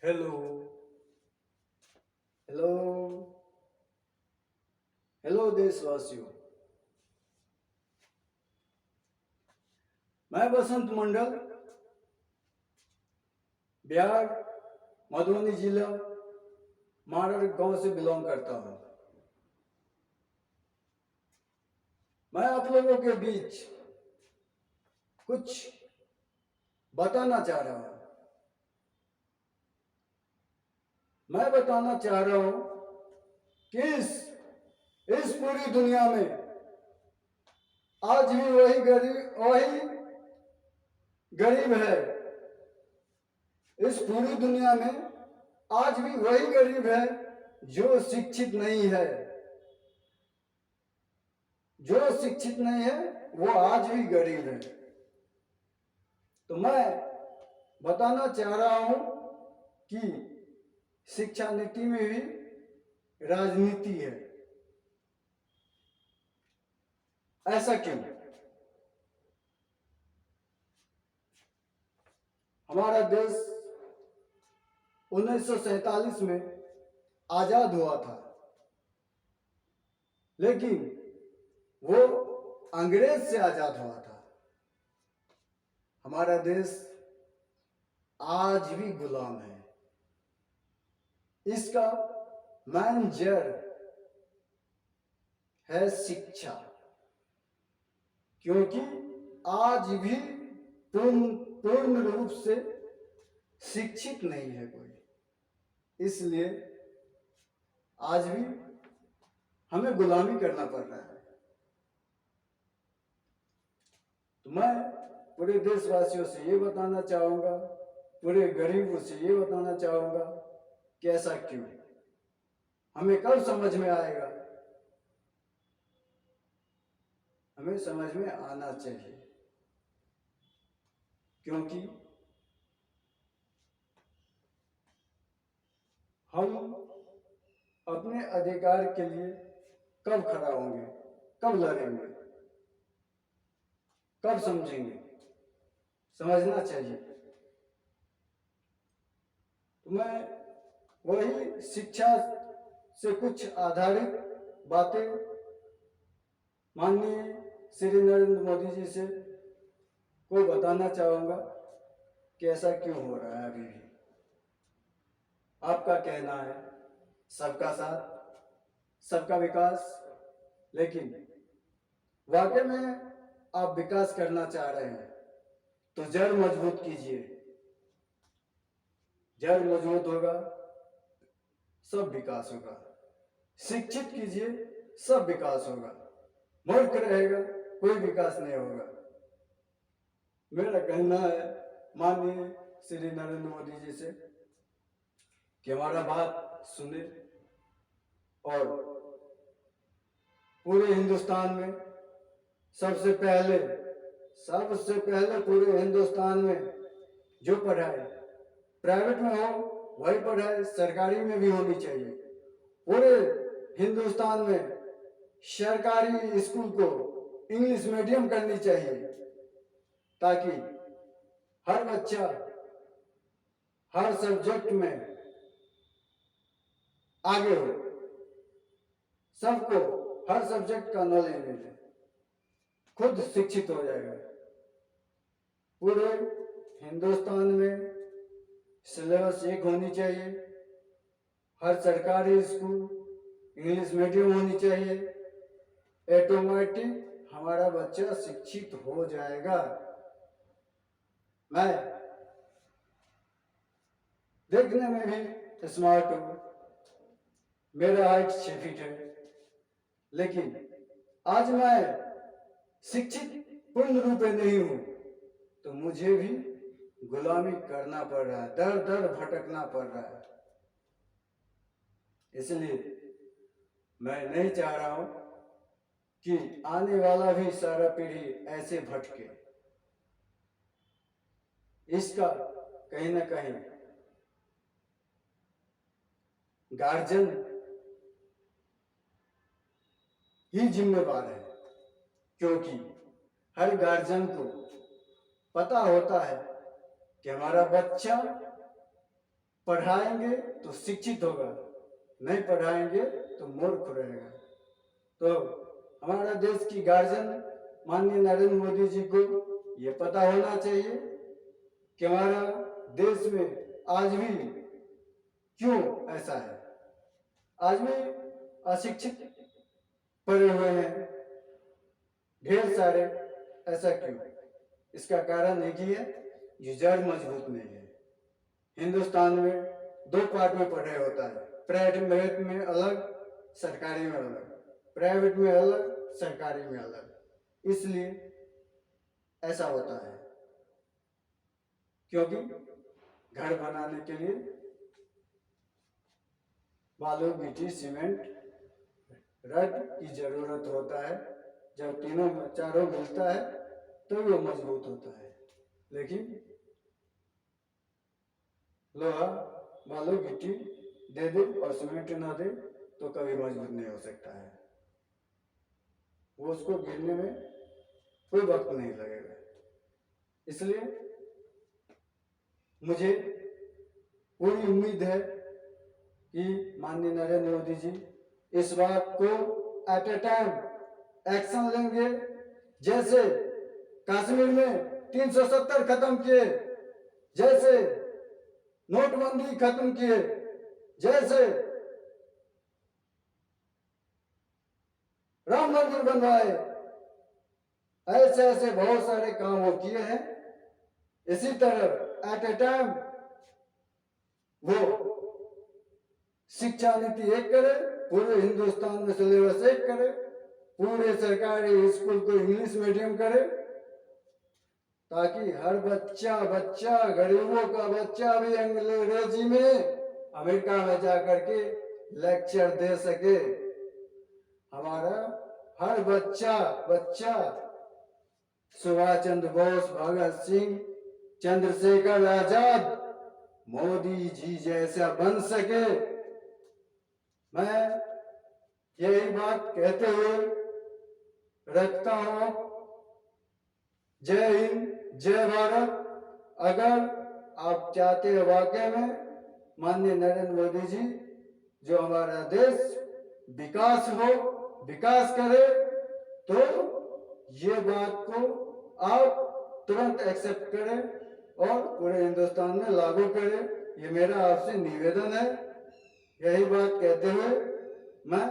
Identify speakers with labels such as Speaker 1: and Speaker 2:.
Speaker 1: Hello. Hello. Hello देशवासियों। मैं बसंत मंडल, बिहार, मधुबनी जिला, मारर गांव से बिलोंग करता हूं। मैं आप लोगों के बीच कुछ बताना चाह रहा हूं। मैं बताना चाह रहा हूं कि इस पूरी दुनिया में आज भी वही गरीब है। इस पूरी दुनिया में आज भी वही गरीब है जो शिक्षित नहीं है। जो शिक्षित नहीं है वो आज भी गरीब है। तो मैं बताना चाह रहा हूं कि शिक्षा नीति में भी राजनीति है। ऐसा क्यों? हमारा देश 1947 में आजाद हुआ था, लेकिन वो अंग्रेज से आजाद हुआ था। हमारा देश आज भी गुलाम है। इसका मेन जड़ है शिक्षा, क्योंकि आज भी पूर्ण रूप से शिक्षित नहीं है कोई। इसलिए आज भी हमें गुलामी करना पड़ रहा है। तो मैं पूरे देशवासियों से ये बताना चाहूंगा, पूरे गरीबों से ये बताना चाहूंगा कि ऐसा क्यों। हमें कब समझ में आएगा? हमें समझ में आना चाहिए, क्योंकि हम अपने अधिकार के लिए कब खड़ा होंगे, कब लड़ेंगे, कब समझेंगे? समझना चाहिए। तो मैं वही शिक्षा से कुछ आधारित बातें माननीय श्री नरेंद्र मोदी जी से को बताना चाहूंगा कि ऐसा क्यों हो रहा है। अभी भी आपका कहना है सबका साथ, सबका विकास, लेकिन वाकई में आप विकास करना चाह रहे हैं तो जड़ मजबूत कीजिए। जड़ मजबूत होगा, सब विकास होगा। शिक्षित कीजिए, सब विकास होगा। मूर्ख रहेगा, कोई विकास नहीं होगा। मेरा कहना है माननीय श्री नरेंद्र मोदी जी से कि हमारा बात सुने और पूरे हिंदुस्तान में सबसे पहले पूरे हिंदुस्तान में जो पढ़ाई प्राइवेट में हो वही पढ़ाई सरकारी में भी होनी चाहिए। पूरे हिंदुस्तान में सरकारी स्कूल को इंग्लिश मीडियम करनी चाहिए, ताकि हर बच्चा हर सब्जेक्ट में आगे हो, सबको हर सब्जेक्ट का नॉलेज मिले, खुद शिक्षित हो जाएगा। पूरे हिंदुस्तान में सिलेबस एक होनी चाहिए। हर सरकारी स्कूल इंग्लिश मीडियम होनी चाहिए। ऑटोमेटिक हमारा बच्चा शिक्षित हो जाएगा। मैं देखने में भी स्मार्ट हूँ, मेरा हाइट 6 फीट है, लेकिन आज मैं शिक्षित पूर्ण रूप में नहीं हूँ, तो मुझे भी गुलामी करना पड़ रहा है, दर दर भटकना पड़ रहा है। इसलिए मैं नहीं चाह रहा हूं कि आने वाला भी सारा पीढ़ी ऐसे भटके। इसका कहीं ना कहीं गार्जियन ही जिम्मेवार है, क्योंकि हर गार्जियन को पता होता है कि हमारा बच्चा पढ़ाएंगे तो शिक्षित होगा, नहीं पढ़ाएंगे तो मूर्ख रहेगा। तो हमारा देश की गार्जियन माननीय नरेंद्र मोदी जी को ये पता होना चाहिए कि हमारा देश में आज भी क्यों ऐसा है, आज भी अशिक्षित पड़े हुए हैं ढेर सारे। ऐसा क्यों? इसका कारण एक ही है, ये जड़ मजबूत नहीं है। हिंदुस्तान में दो पार्ट में पढ़ाई होता है, प्राइवेट में अलग, सरकारी में अलग, प्राइवेट में अलग, सरकारी में अलग। इसलिए ऐसा होता है क्योंकि घर बनाने के लिए बालू, मिट्टी, सीमेंट, रड की जरूरत होता है। जब तीनों चारों मिलता है तो वो मजबूत होता है। लेकिन लोहा, बालू, मिट्टी दे दे और सीमेंट ना दे तो कभी मजबूत नहीं हो सकता है। वो उसको गिरने में कोई वक्त नहीं लगेगा। इसलिए मुझे पूरी उम्मीद है कि माननीय नरेंद्र मोदी जी इस बात को एट ए टाइम एक्शन लेंगे। जैसे कश्मीर में 370 खत्म किए, जैसे नोटबंदी खत्म किए, जैसे राम मंदिर बनवाए, ऐसे ऐसे बहुत सारे काम वो किए हैं। इसी तरह एट ए टाइम वो शिक्षा नीति एक करे, पूरे हिंदुस्तान में सिलेबस एक करे, पूरे सरकारी स्कूल को इंग्लिश मीडियम करे, ताकि हर बच्चा गरीबों का बच्चा भी अंग्रेजी में अमेरिका में जाकर के लेक्चर दे सके। हमारा हर बच्चा सुभाष चंद्र बोस, भगत सिंह, चंद्रशेखर आजाद, मोदी जी जैसा बन सके। मैं यही बात कहते हुए रखता हूं। जय हिंद, जय भारत। अगर आप चाहते हैं वाकई में माननीय नरेंद्र मोदी जी जो हमारा देश विकास करे, तो ये बात को आप तुरंत एक्सेप्ट करें और पूरे हिंदुस्तान में लागू करें। ये मेरा आपसे निवेदन है। यही बात कहते हुए मैं